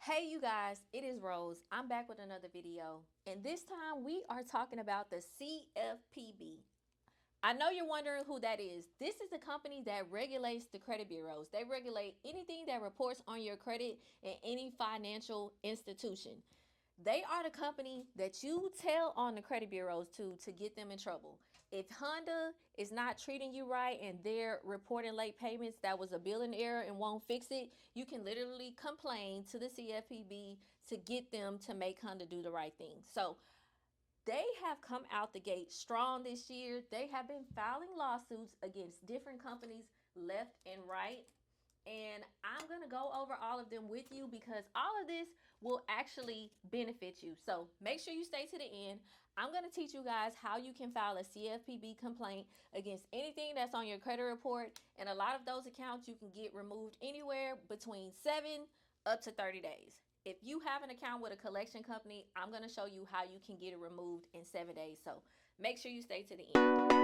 Hey you guys, it is Rose. I'm back with another video, and this time we are talking about the CFPB. I know you're wondering who that is. This is the company that regulates the credit bureaus. They regulate anything that reports on your credit in any financial institution. They are the company that you tell on the credit bureaus to get them in trouble. If Honda is not treating you right and they're reporting late payments, that was a billing error and won't fix it, you can literally complain to the CFPB to get them to make Honda do the right thing. So they have come out the gate strong this year. They have been filing lawsuits against different companies left and right. And I'm going to go over all of them with you because all of this will actually benefit you. So make sure you stay to the end. I'm going to teach you guys how you can file a CFPB complaint against anything that's on your credit report. And a lot of those accounts you can get removed anywhere between 7 up to 30 days. If you have an account with a collection company, I'm going to show you how you can get it removed in 7 days. So make sure you stay to the end.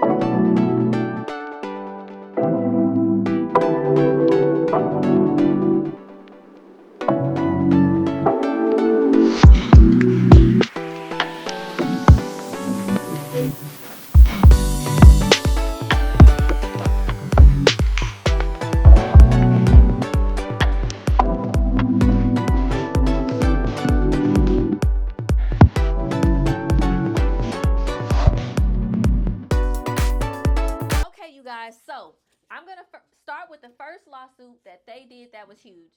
Okay, you guys, so I'm going to start with the first lawsuit that they did that was huge.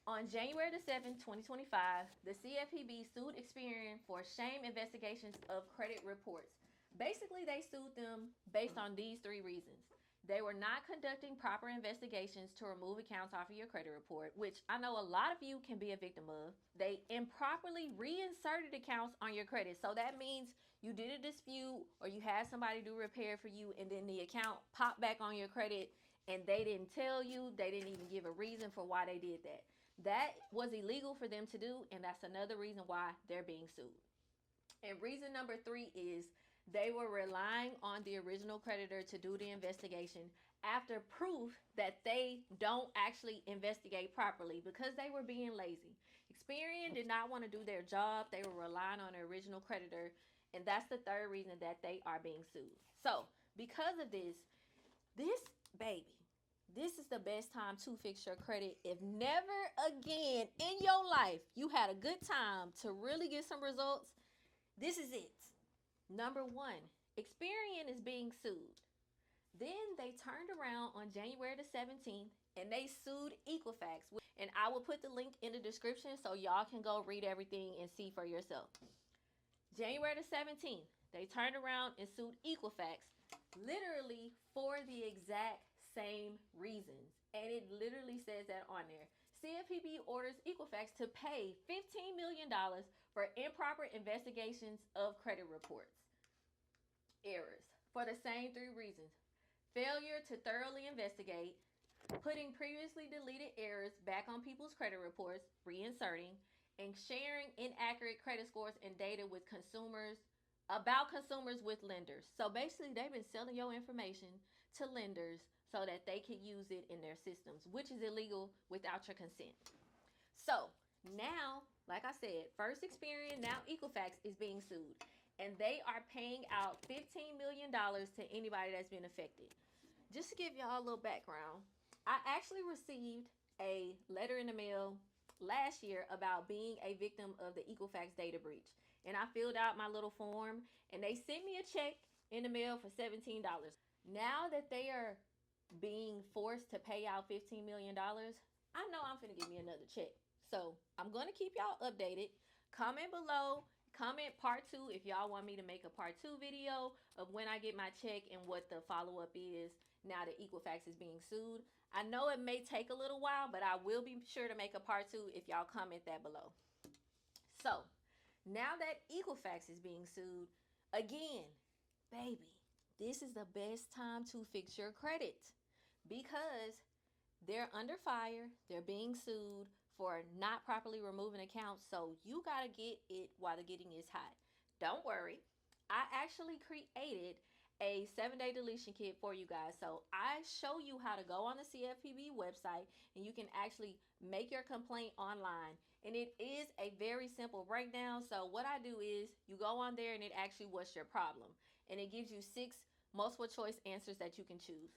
On January the 7th, 2025, the CFPB sued Experian for shame investigations of credit reports. Basically, they sued them based on these three reasons. They were not conducting proper investigations to remove accounts off of your credit report, which I know a lot of you can be a victim of. They improperly reinserted accounts on your credit. So that means you did a dispute or you had somebody do repair for you and then the account popped back on your credit and they didn't tell you, they didn't even give a reason for why they did that. That was illegal for them to do, and that's another reason why they're being sued. And reason number three is they were relying on the original creditor to do the investigation after proof that they don't actually investigate properly because they were being lazy. Experian did not want to do their job. They were relying on the original creditor, and that's the third reason that they are being sued. So, because of this baby, this is the best time to fix your credit. If never again in your life you had a good time to really get some results, this is it. Number one, Experian is being sued. Then they turned around on January the 17th and they sued Equifax. And I will put the link in the description so y'all can go read everything and see for yourself. January the 17th, they turned around and sued Equifax literally for the exact same reasons. And it literally says that on there. CFPB orders Equifax to pay $15 million for improper investigations of credit reports errors for the same three reasons: failure to thoroughly investigate, putting previously deleted errors back on people's credit reports, reinserting, and sharing inaccurate credit scores and data with consumers about consumers with lenders. So basically, they've been selling your information to lenders so that they can use it in their systems, which is illegal without your consent. So now, like I said, first Experian, now Equifax is being sued, and they are paying out $15 million to anybody that's been affected. Just to give y'all a little background, I actually received a letter in the mail last year about being a victim of the Equifax data breach. And I filled out my little form and they sent me a check in the mail for $17. Now that they are being forced to pay out $15 million, I know I'm finna give me another check. So I'm gonna keep y'all updated. Comment below. Comment part 2 if y'all want me to make a part 2 video of when I get my check and what the follow-up is now that Equifax is being sued. I know it may take a little while, but I will be sure to make a part 2 if y'all comment that below. So, now that Equifax is being sued, again, baby, this is the best time to fix your credit because they're under fire. They're being sued for not properly removing accounts. So you got to get it while the getting is hot. Don't worry. I actually created a 7-day deletion kit for you guys. So I show you how to go on the CFPB website and you can actually make your complaint online. And it is a very simple breakdown. So what I do is you go on there and it actually what's your problem. And it gives you 6 multiple choice answers that you can choose.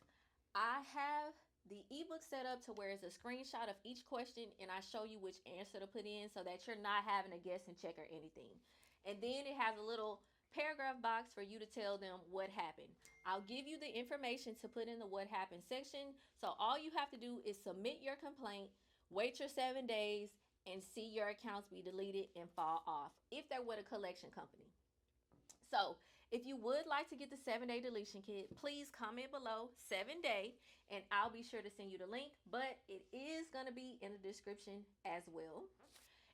I have the ebook set up to where it's a screenshot of each question and I show you which answer to put in so that you're not having to guess and check or anything. And then it has a little paragraph box for you to tell them what happened. I'll give you the information to put in the what happened section. So all you have to do is submit your complaint, wait your 7 days, and see your accounts be deleted and fall off if they're with a collection company. So if you would like to get the 7-day deletion kit, please comment below 7-day and I'll be sure to send you the link, but it is going to be in the description as well.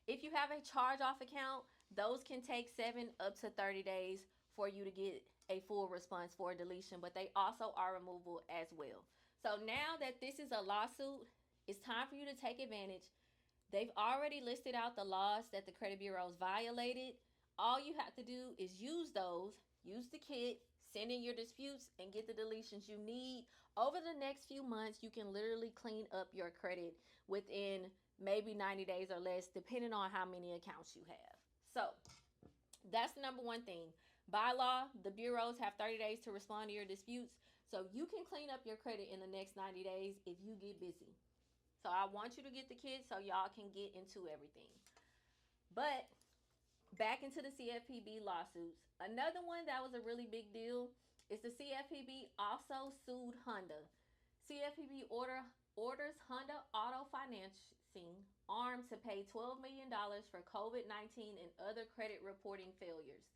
If you have a charge off account, those can take 7 up to 30 days for you to get a full response for deletion, but they also are removable as well. So now that this is a lawsuit, it's time for you to take advantage. They've already listed out the laws that the credit bureaus violated. All you have to do is use those, use the kit, send in your disputes, and get the deletions you need. Over the next few months, you can literally clean up your credit within maybe 90 days or less, depending on how many accounts you have. So that's the number one thing. By law, the bureaus have 30 days to respond to your disputes. So you can clean up your credit in the next 90 days if you get busy. So I want you to get the kit so y'all can get into everything. But back into the CFPB lawsuits. Another one that was a really big deal is the CFPB also sued Honda. CFPB orders Honda Auto Financing armed to pay $12 million for COVID-19 and other credit reporting failures.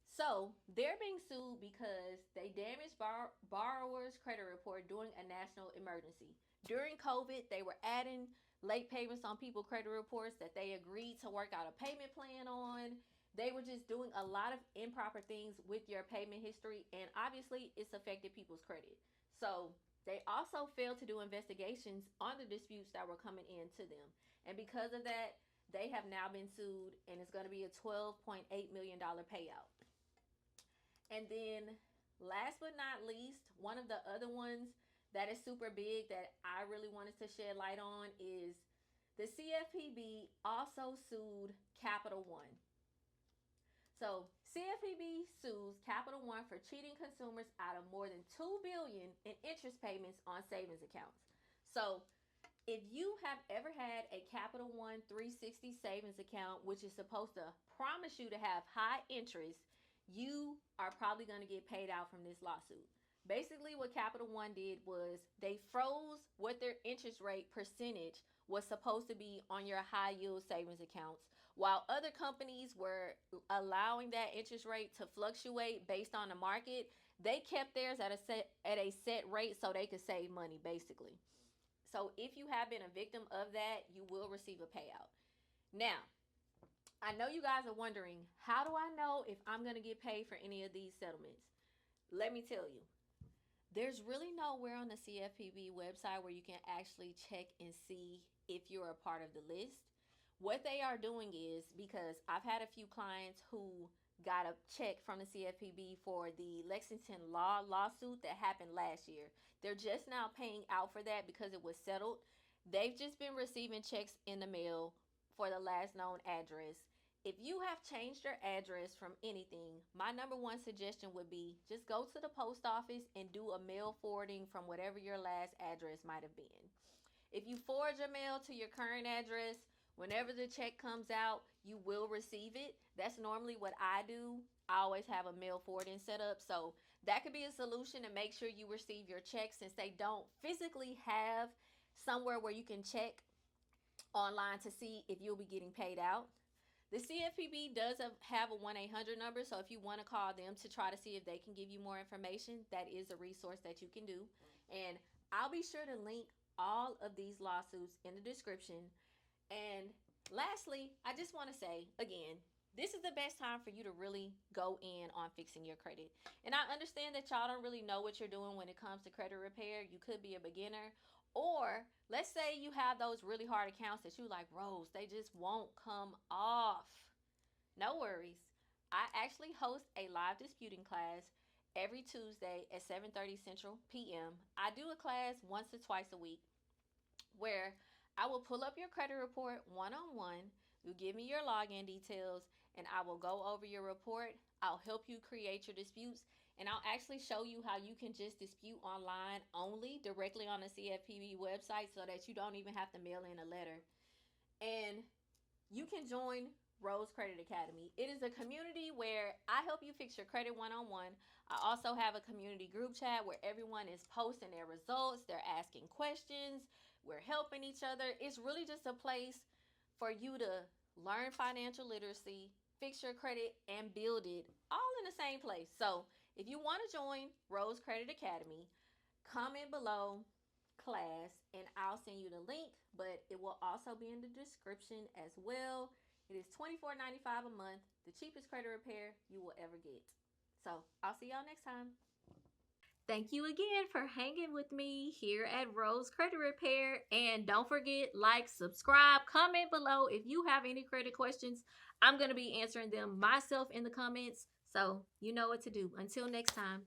So they're being sued because they damaged borrowers' credit report during a national emergency. During COVID, they were adding late payments on people's credit reports that they agreed to work out a payment plan on. They were just doing a lot of improper things with your payment history, and obviously it's affected people's credit. So they also failed to do investigations on the disputes that were coming in to them. And because of that, they have now been sued, and it's going to be a $12.8 million payout. And then last but not least, one of the other ones that is super big that I really wanted to shed light on is the CFPB also sued Capital One. So CFPB sues Capital One for cheating consumers out of more than $2 billion in interest payments on savings accounts. So if you have ever had a Capital One 360 savings account, which is supposed to promise you to have high interest, you are probably going to get paid out from this lawsuit. Basically, what Capital One did was they froze what their interest rate percentage was supposed to be on your high yield savings accounts, while other companies were allowing that interest rate to fluctuate based on the market. They kept theirs at a set rate so they could save money, basically. So if you have been a victim of that, you will receive a payout. Now, I know you guys are wondering, how do I know if I'm going to get paid for any of these settlements? Let me tell you. There's really nowhere on the CFPB website where you can actually check and see if you're a part of the list. What they are doing is, because I've had a few clients who got a check from the CFPB for the Lexington Law lawsuit that happened last year. They're just now paying out for that because it was settled. They've just been receiving checks in the mail for the last known address. If you have changed your address from anything, my number one suggestion would be just go to the post office and do a mail forwarding from whatever your last address might have been. If you forward your mail to your current address, whenever the check comes out, you will receive it. That's normally what I do. I always have a mail forwarding set up. So that could be a solution to make sure you receive your check, since they don't physically have somewhere where you can check online to see if you'll be getting paid out. The CFPB does have a 1-800 number, so if you want to call them to try to see if they can give you more information, that is a resource that you can do. And I'll be sure to link all of these lawsuits in the description. And lastly, I just want to say, again, this is the best time for you to really go in on fixing your credit. And I understand that y'all don't really know what you're doing when it comes to credit repair. You could be a beginner. Or let's say you have those really hard accounts that you like, Rose, they just won't come off. No worries. I actually host a live disputing class every Tuesday at 7:30 Central PM. I do a class once or twice a week where I will pull up your credit report one-on-one. You give me your login details, and I will go over your report. I'll help you create your disputes, and I'll actually show you how you can just dispute online only directly on the CFPB website so that you don't even have to mail in a letter. And you can join Rose Credit Academy. It is a community where I help you fix your credit one-on-one. I also have a community group chat where everyone is posting their results, they're asking questions, we're helping each other. It's really just a place for you to learn financial literacy, fix your credit, and build it all in the same place. So, if you want to join Rose Credit Academy, comment below class and I'll send you the link, but it will also be in the description as well. It is $24.95 a month, the cheapest credit repair you will ever get. So I'll see y'all next time. Thank you again for hanging with me here at Rose Credit Repair. And don't forget, like, subscribe, comment below if you have any credit questions. I'm going to be answering them myself in the comments. So you know what to do. Until next time.